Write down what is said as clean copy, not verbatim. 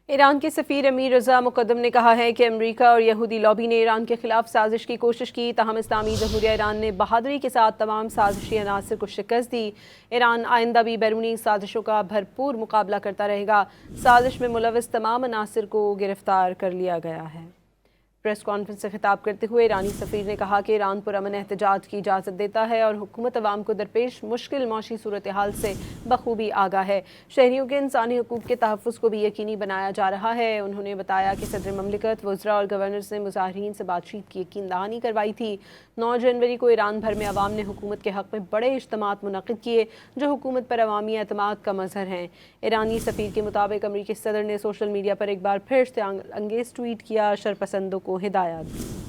ایران کے سفیر امیر رضا مقدم نے کہا ہے کہ امریکہ اور یہودی لابی نے ایران کے خلاف سازش کی کوشش کی، تاہم اسلامی جمہوریہ ایران نے بہادری کے ساتھ تمام سازشی عناصر کو شکست دی۔ ایران آئندہ بھی بیرونی سازشوں کا بھرپور مقابلہ کرتا رہے گا۔ سازش میں ملوث تمام عناصر کو گرفتار کر لیا گیا ہے۔ پریس کانفرنس سے خطاب کرتے ہوئے ایرانی سفیر نے کہا کہ ایران پرامن احتجاج کی اجازت دیتا ہے اور حکومت عوام کو درپیش مشکل معاشی صورتحال سے بخوبی آگاہ ہے۔ شہریوں کے انسانی حقوق کے تحفظ کو بھی یقینی بنایا جا رہا ہے۔ انہوں نے بتایا کہ صدر مملکت، وزراء اور گورنرز نے مظاہرین سے بات چیت کی یقین دہانی کروائی تھی۔ 9 جنوری کو ایران بھر میں عوام نے حکومت کے حق میں بڑے اجتماعات منعقد کیے جو حکومت پر عوامی اعتماد کا مظہر ہیں۔ ایرانی سفیر کے مطابق امریکی صدر نے سوشل میڈیا پر ایک بار پھر سے انگیز ٹویٹ کیا، شرپسندوں کو ہدایت دی۔